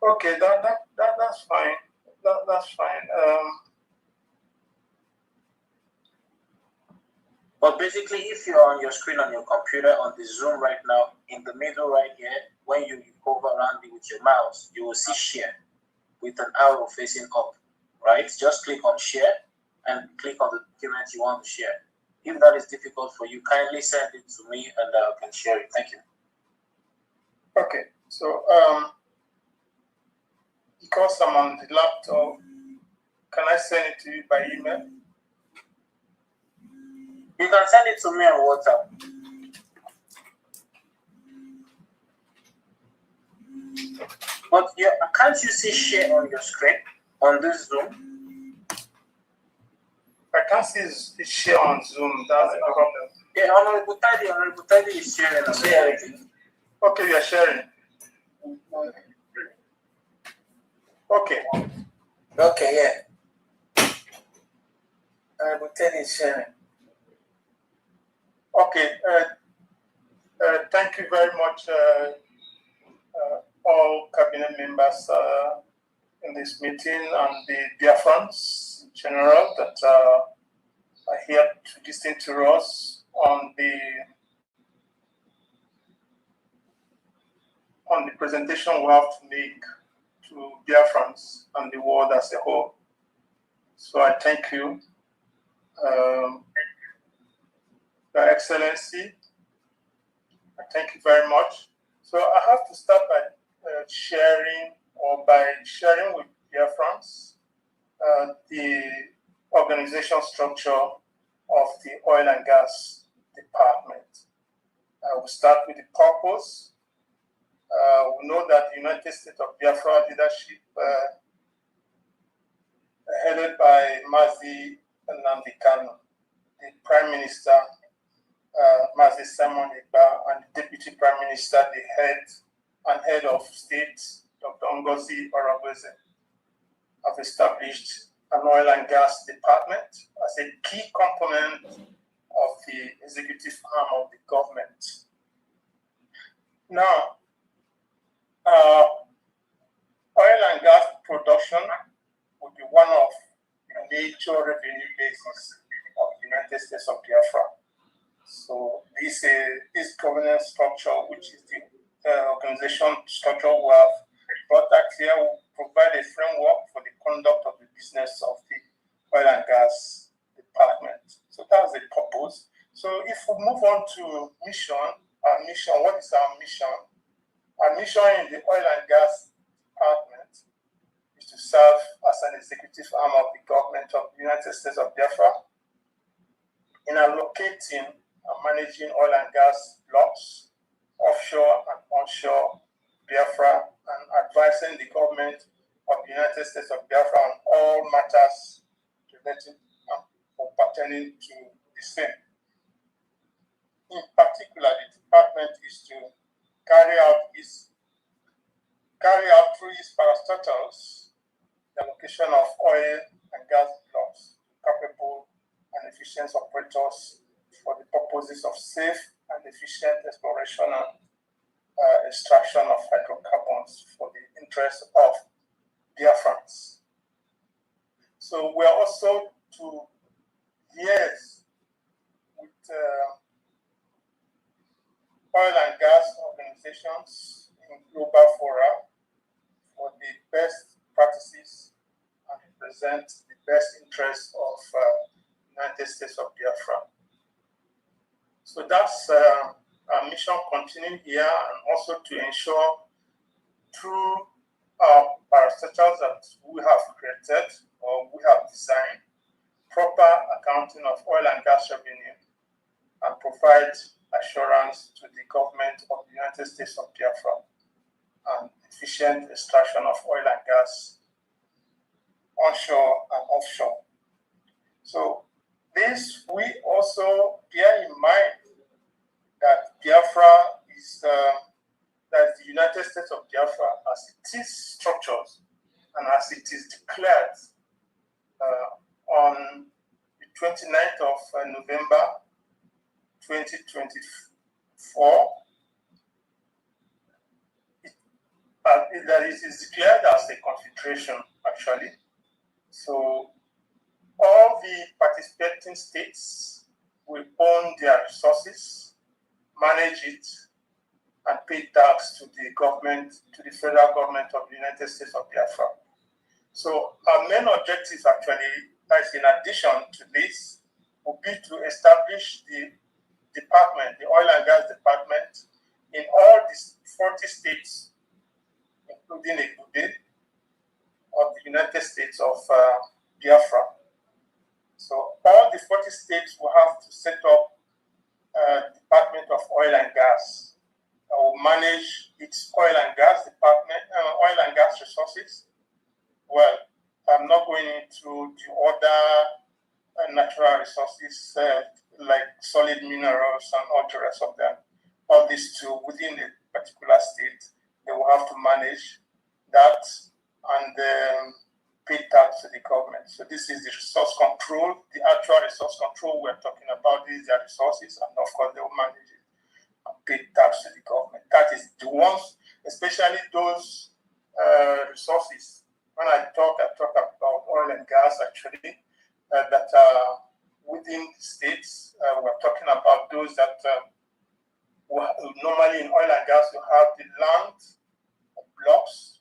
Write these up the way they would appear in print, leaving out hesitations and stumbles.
Okay, that's fine. That's fine. But basically, if you're on your screen on your computer on the Zoom right now, in the middle right here, when you hover around it with your mouse, you will see share with an arrow facing up, right? Just click on share and click on the document you want to share. If that is difficult for you, kindly send it to me and I can share it. Thank you. Okay, so because I'm on the laptop, can I send it to you by email? You can send it to me on WhatsApp. But can't you see share on your screen on this Zoom? I can't see share on Zoom. That's the problem. Yeah, Honorable Tadi is sharing. Okay, we are sharing. Okay. Okay, yeah. Honorable Tadi is sharing. Okay. Thank you very much, all cabinet members in this meeting and the Biafrans in general that are here to listen to us on the presentation we have to make to Biafrans and the world as a whole. So I thank you, Your Excellency. I thank you very much. So I have to start by sharing with Biafrans the organization structure of the oil and gas department. I will start with the purpose. We know that the United States of Biafra leadership, headed by Mazi Nnamdi Kanu, the Prime Minister, Mazi Simon Ekpa, and the Deputy Prime Minister, the head of state, Dr. Ngozi Orongozi, have established an oil and gas department as a key component of the executive arm of the government. Now, oil and gas production would be one of the major revenue bases of the United States of Biafra. So this governance structure, which is the organization structure we have brought that here, will provide a framework for the conduct of the business of the oil and gas department. So that's the purpose. So if we move on to mission, what is our mission? Our mission in the oil and gas department is to serve as an executive arm of the government of the United States of Biafra in allocating and managing oil and gas blocks, offshore and onshore Biafra, and advising the government of the United States of Biafra on all matters related or pertaining to the same. In particular, the department is to carry out through its parastatals the allocation of oil and gas blocks to capable and efficient operators for the purposes of safe and efficient exploration and extraction of hydrocarbons for the interest of Biafrans. So we are also to liaise with oil and gas organizations in global fora for the best practices and represent the best interests of United States of Biafra. So that's our mission continuing here, and also to ensure through our parastatals that we have created or we have designed proper accounting of oil and gas revenue and provide assurance to the government of the United States of Biafra and efficient extraction of oil and gas onshore and offshore. So this, we also bear in mind that Biafra is that the United States of Biafra, as it is structured and as it is declared on the 29th of November 2024, that is declared as a confederation, actually. So all the participating states will own their resources, manage it, and pay tax to the government, to the federal government of the United States of Biafra. So our main objective actually, as in addition to this, would be to establish the department, the oil and gas department, in all these 40 states, including Ecuador, of the United States of Biafra. So all the 40 states will have to set up a Department of Oil and Gas that will manage its oil and gas department, oil and gas resources. Well, I'm not going into the other natural resources like solid minerals and all the rest of them. All these two within a particular state, they will have to manage that and pay tax to the government. So this is the resource control, the actual resource control we're talking about. These are resources, and of course they will manage it and pay tax to the government. That is the ones, especially those resources. When I talk about oil and gas actually that are within the states. We're talking about those that normally in oil and gas you have the land blocks.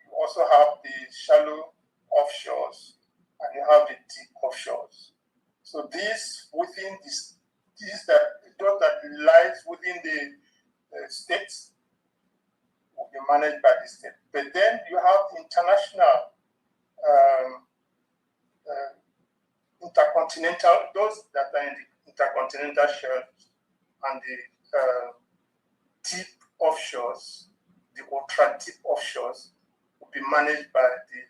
You also have the shallow offshores, and you have the deep offshores. So these within this, those that lies within the states will be managed by the state. But then you have international, intercontinental, those that are in the intercontinental shelves and the deep offshores, the ultra deep offshores, will be managed by the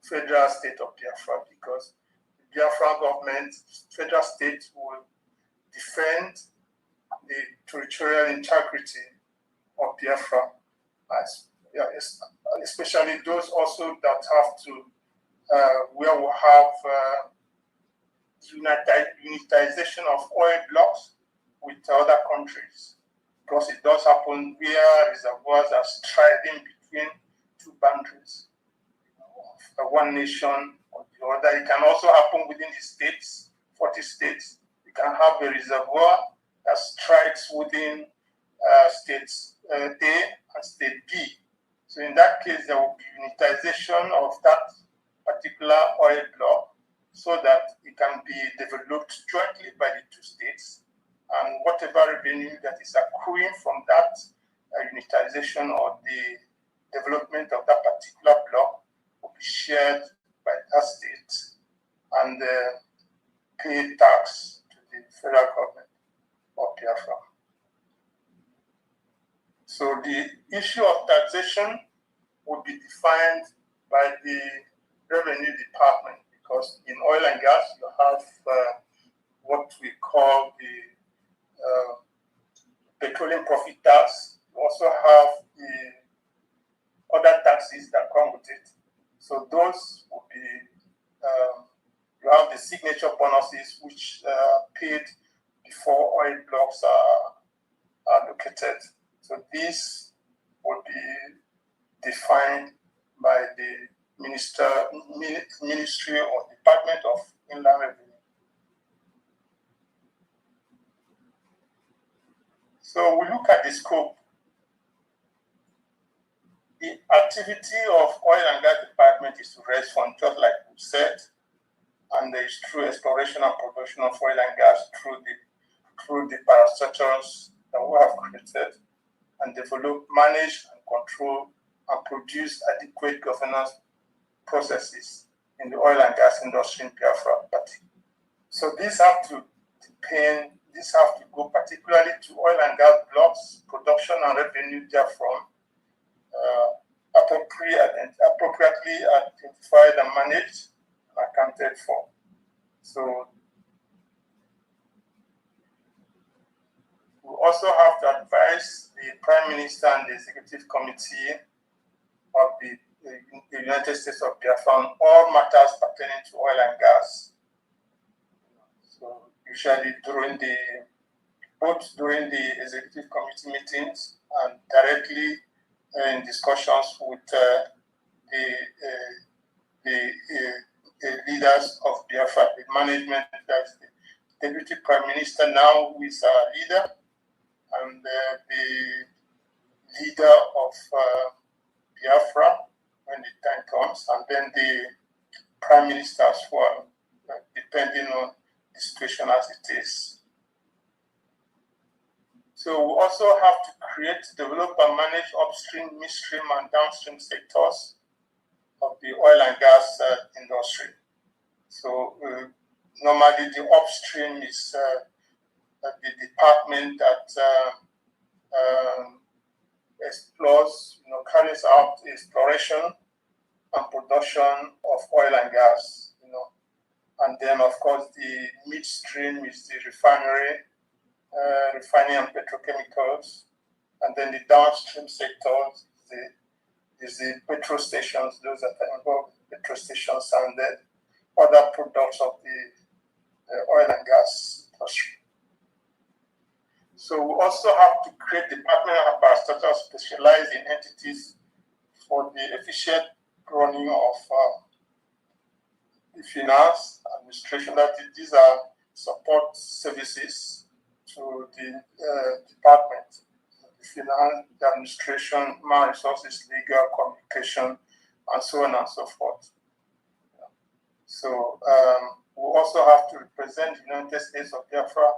federal state of Biafra, because the Biafra government, federal state, will defend the territorial integrity of Biafra, especially those also that have to, where we have unitization of oil blocks with other countries, because it does happen where reservoirs are striding between two boundaries of one nation or the other. It can also happen within the states, 40 states. You can have a reservoir that strides within states A and state B. So in that case, there will be unitization of that particular oil block so that it can be developed jointly by the two states, and whatever revenue that is accruing from that unitization or the development of that particular block will be shared by that state and pay tax to the federal government of Biafra. So the issue of taxation will be defined by the revenue department, because in oil and gas you have what we call the petroleum profit tax. You also have the other taxes that come with it. So those will be, you have the signature bonuses, which are paid before oil blocks are located. So these will be defined by the ministry or Department of Inland Revenue. So we look at the scope. The activity of oil and gas department is to raise funds, just like we said, and there is through exploration and production of oil and gas through the parastatals that we have created, and develop, manage, and control, and produce adequate governance processes in the oil and gas industry in Biafra. So these have to depend. These have to go particularly to oil and gas blocks, production and revenue therefrom, appropriately identified and managed and accounted for. So we also have to advise the Prime Minister and the Executive Committee of the United States of Biafra on all matters pertaining to oil and gas. So usually both during the Executive Committee meetings and directly in discussions with the leaders of Biafra, the management, that's the Deputy Prime Minister now, who is our leader, and the leader of Biafra when the time comes, and then the Prime Minister as well, depending on the situation as it is. So we also have to create, develop, and manage upstream, midstream, and downstream sectors of the oil and gas industry. So normally the upstream is the department that explores, carries out exploration and production of oil and gas, and then of course the midstream is the refinery, refining and petrochemicals, and then the downstream sectors is the petrol stations, those that are involved in petrol stations and the other products of the oil and gas industry. So we also have to create department and parastatals specialized in entities for the efficient running of the finance administration. That these are support services to the department, the finance, the administration, human resources, legal, communication, and so on and so forth. So we also have to represent the United States of Biafra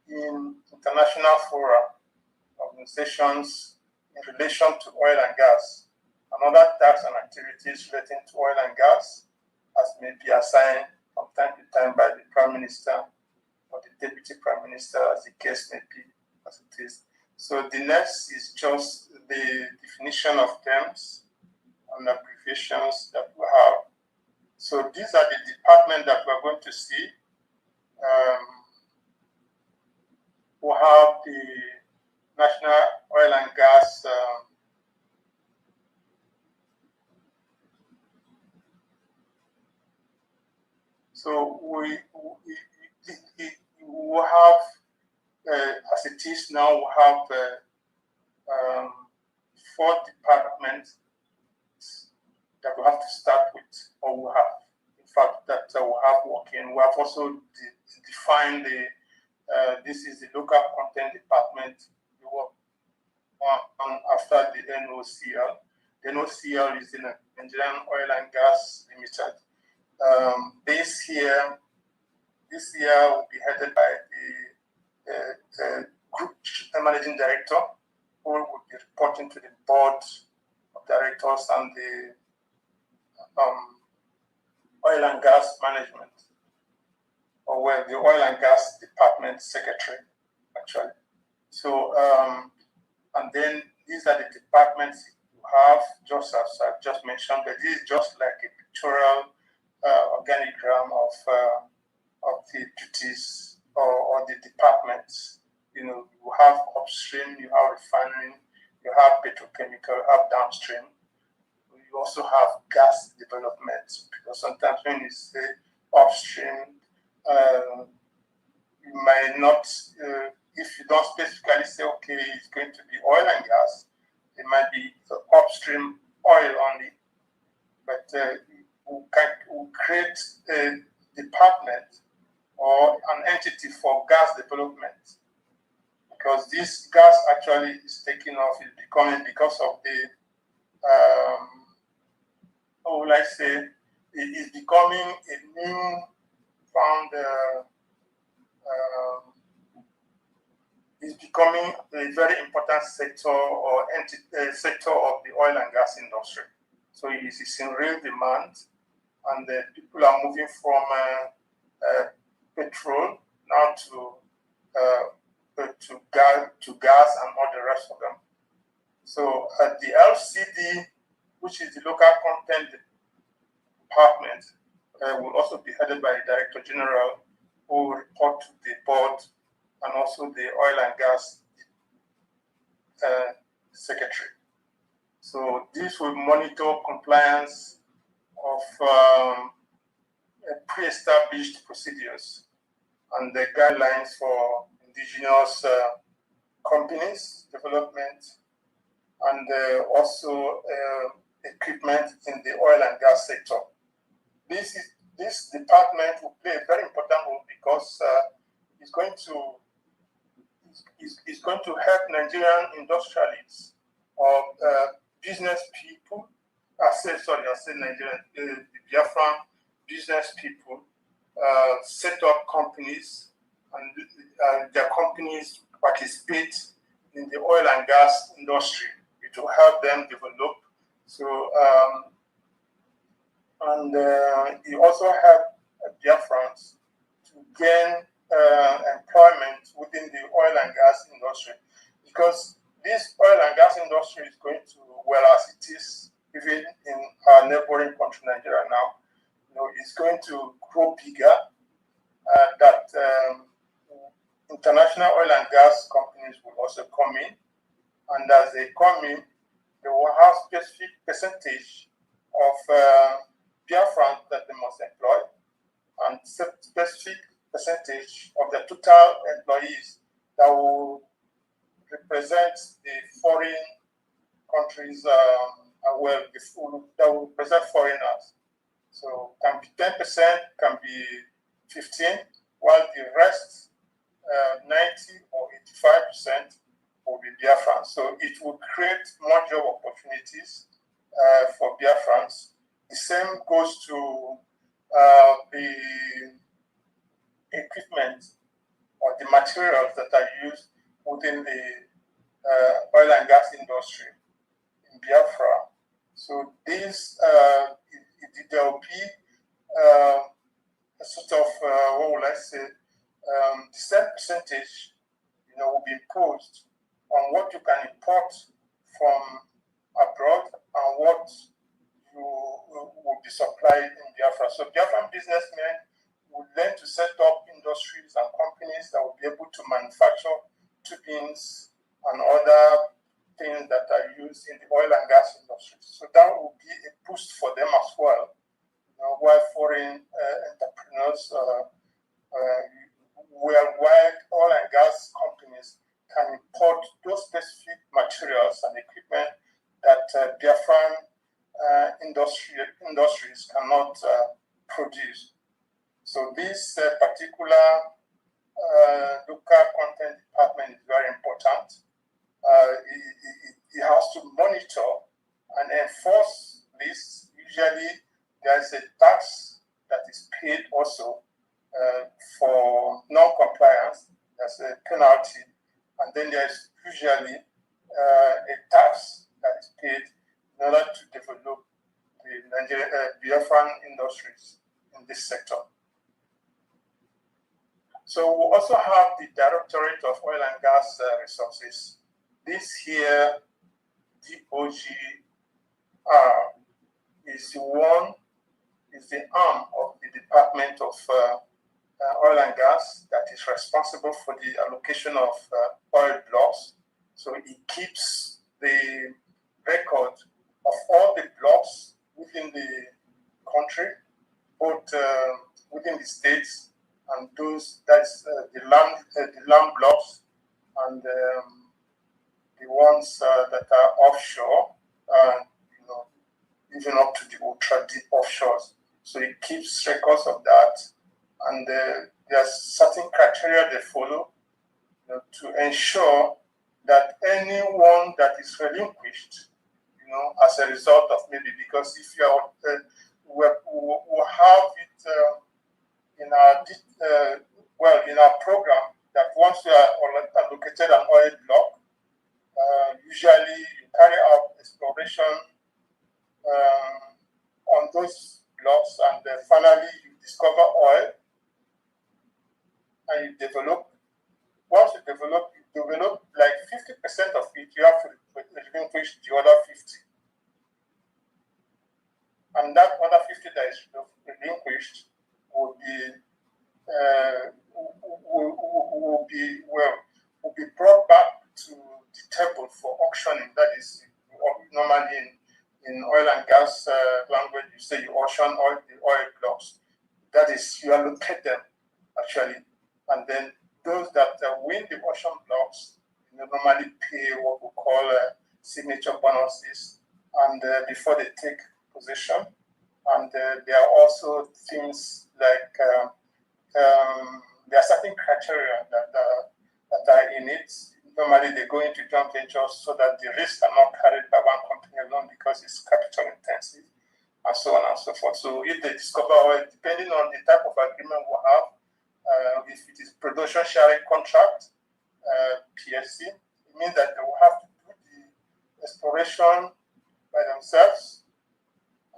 in international fora, organizations in relation to oil and gas, and other tasks and activities relating to oil and gas, as may be assigned from time to time by the Prime Minister or the Deputy Prime Minister, as the case may be, as it is. So the next is just the definition of terms and abbreviations that we have. So these are the departments that we're going to see. We have the National Oil and Gas so we have, as it is now, we have 4 departments that we have to start with, or we have, in fact, that we have working. We have also defined the this is the local content department we work on after the NOCL. The NOCL is the Nigerian Oil and Gas Limited. This year will be headed by the group managing director, who will be reporting to the board of directors and the oil and gas management, or well, the oil and gas department secretary, actually. So, and then these are the departments you have, just as I just mentioned, but this is just like a pictorial organigram of the duties or the departments. You have upstream, you have refining, you have petrochemical, you have downstream. You also have gas development, because sometimes when you say upstream, you might not, if you don't specifically say, okay, it's going to be oil and gas, it might be upstream oil only, but we'll create a department or an entity for gas development, because this gas actually is taking off, is becoming, because of the, how will I say, it is becoming a new found, is becoming a very important sector or sector of the oil and gas industry. So it is in real demand, and people are moving from petrol now to gas and all the rest of them. So the LCD, which is the local content department, will also be headed by the Director General, who will report to the board and also the oil and gas secretary. So this will monitor compliance of pre-established procedures and the guidelines for indigenous companies, development, and also equipment in the oil and gas sector. This department will play a very important role because it's going to help Nigerian industrialists or business people. I said Nigerian, the Biafran business people set up companies, and their companies participate in the oil and gas industry. It will help them develop. So, it also helped Biafrans to gain employment within the oil and gas industry, because this oil and gas industry is going to, well, as it is even in our neighboring country, Nigeria now, it's going to grow bigger. That international oil and gas companies will also come in, and as they come in, they will have specific percentage of Biafrans that they must employ, and specific percentage of the total employees that will represent the foreign countries, that will represent foreigners. So can be 10%, can be 15%, while the rest, 90 or 85%, will be Biafrans. So it will create more job opportunities for Biafrans. The same goes to the equipment or the materials that are used within the oil and gas industry in Biafra. So this, there will be a sort of, what will I say, the same percentage, will be imposed on what you can import from abroad and what you will be supplied in Biafra. So Biafran businessmen will learn to set up industries and companies that will be able to manufacture tubings and other things that are used in the oil and gas industry. So that will be a boost for them as well. While foreign entrepreneurs, worldwide oil and gas companies can import those specific materials and equipment that Biafran industries cannot produce. So this particular local content department is very important. It has to monitor and enforce this. Usually there's a tax that is paid also for non-compliance. There's a penalty, and then there's usually a tax that is paid in order to develop the Biafran industries in this sector. So we also have the Directorate of Oil and Gas Resources. This here, DOGR, is the arm of the Department of Oil and Gas that is responsible for the allocation of oil blocks. So it keeps the record of all the blocks within the country, both within the states and those that's the land blocks and the ones that are offshore, even up to the ultra deep offshores. So it keeps records of that, and there's certain criteria they follow to ensure that anyone that is relinquished, as a result of maybe, because if you are, we'll have it in our program that once you are allocated an oil block, usually you carry out exploration on those blocks, and finally you discover oil and you develop. Once you develop like 50% of it, you have to relinquish the other 50. And that other 50 that is relinquished will be brought back to the table for auctioning. That is normally in oil and gas language, you say you auction the oil blocks. That is, you allocate them actually, and then those that win the auction blocks normally pay what we call signature bonuses, and before they take position. And there are also things like there are certain criteria that are in it. Normally, they go into joint ventures so that the risks are not carried by one company alone because it's capital intensive, and so on and so forth. So if they discover oil, depending on the type of agreement we have, if it is production sharing contract, PSC, it means that they will have to do the exploration by themselves,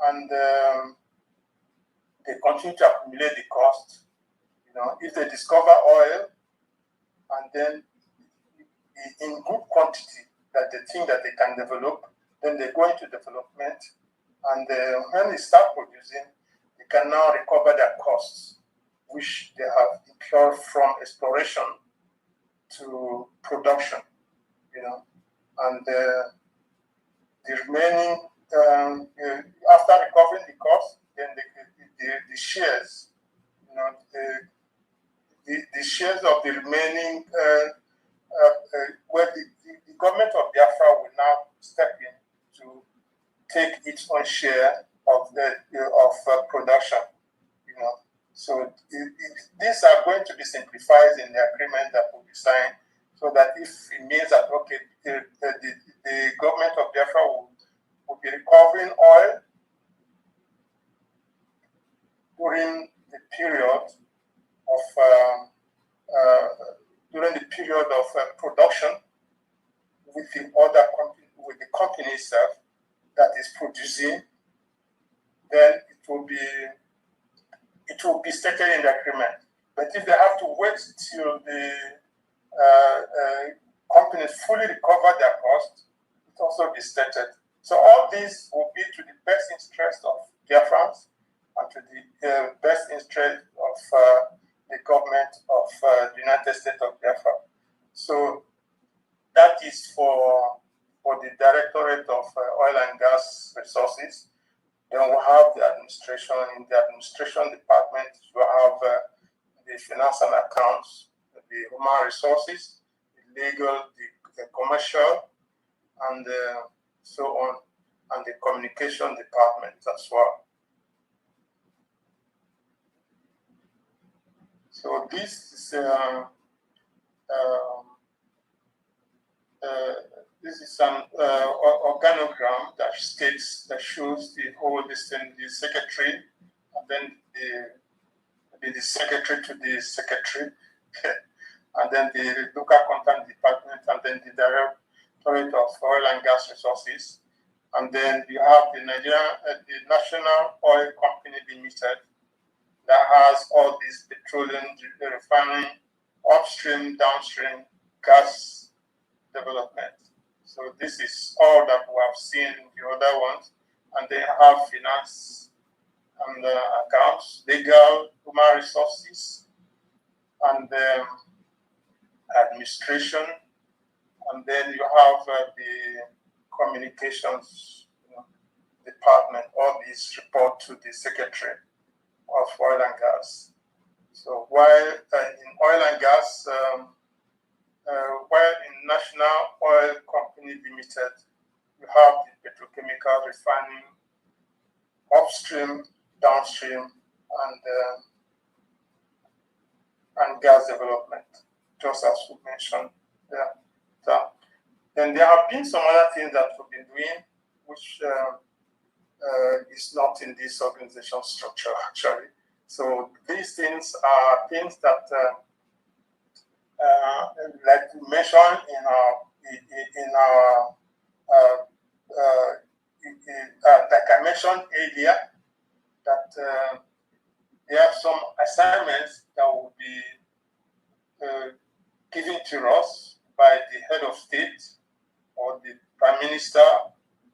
and they continue to accumulate the cost. If they discover oil and then in good quantity that they think that they can develop, then they go into development, and when they start producing, they can now recover their costs, which they have incurred from exploration to production, and the remaining, after recovering the cost, then the shares, the shares of the remaining, where the government of Biafra will now step in to take its own share of production, So these are going to be simplified in the agreement that will be signed, so that if it means that the government of Biafra will be recovering oil during the period of production with the company itself that is producing, then it will be stated in the agreement. But if they have to wait till the companies fully recover their costs, it also be stated. So all this will be to the best interest of Biafrans and to the best interest of the government of the United States of Biafra. So that is for the Directorate of Oil and Gas Resources. Then we'll have the administration. In the administration department, you have the finance and accounts, the human resources, the legal, the commercial, and so on, and the communication department as well. So this is an organogram that shows the whole listing, the secretary, and then the secretary to the secretary, and then the local content department, and then the Directorate of Oil and Gas Resources, and then you have the National Oil Company Limited that has all these petroleum refining, upstream, downstream gas development. So this is all that we have seen in the other ones, and they have finance and accounts, legal, human resources, and administration, and then you have the communications department. All these report to the Secretary of Oil and Gas. So while in oil and gas, while in National Oil Company Limited, you have the petrochemical refining, upstream, downstream, and gas development, just as we mentioned there. So, then there have been some other things that we've been doing, which is not in this organization structure actually. So these things are things that, like we mentioned like I mentioned earlier, that there are some assignments that will be given to us by the head of state or the prime minister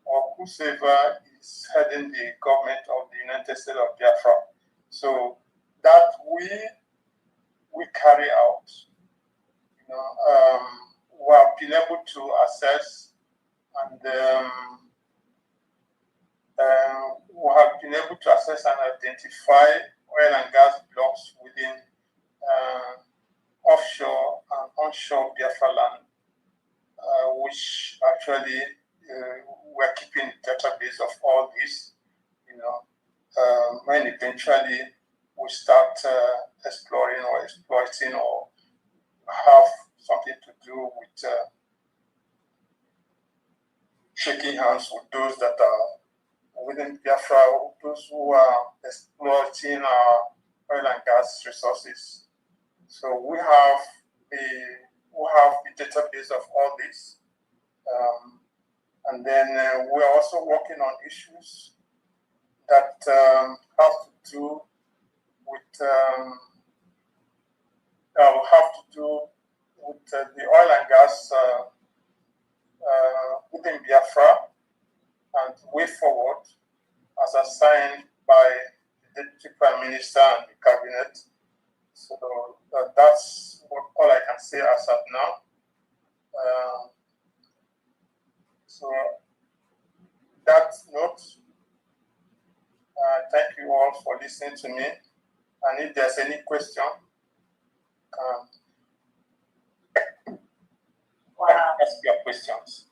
or whosoever is heading the government of the United States of Biafra. So that we carry out. We have been able to assess and identify oil and gas blocks within offshore and onshore Biafra land, which actually we're keeping database of all this, when eventually we start exploring or exploiting or have something to do with shaking hands with those that are within Biafra, those who are exploiting our oil and gas resources. So we have the database of all this, and then we're also working on issues that have to do with the oil and gas within Biafra and way forward, as assigned by the Deputy Prime Minister and the Cabinet. So that's all I can say as of now. So that note, thank you all for listening to me. And if there's any question, ask your questions.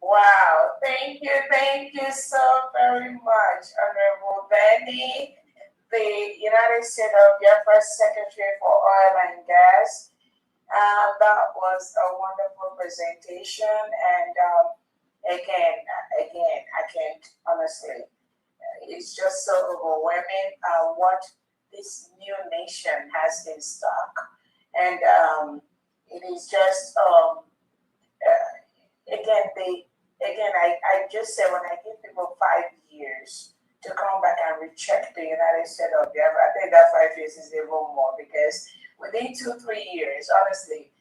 Wow, thank you so very much, Honorable Benny, the United States of Biafra Secretary for Oil and Gas. That was a wonderful presentation, and again, I can't honestly. It's just so overwhelming what this new nation has in stock, and it is just I just say when I give people 5 years to come back and recheck the United States of Biafra, I think that 5 years is even more, because within 2-3 years, honestly,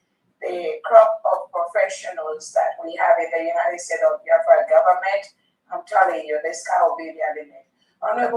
the crop of professionals that we have in the United States of Biafra government, I'm telling you, the sky will be the limit. Honorable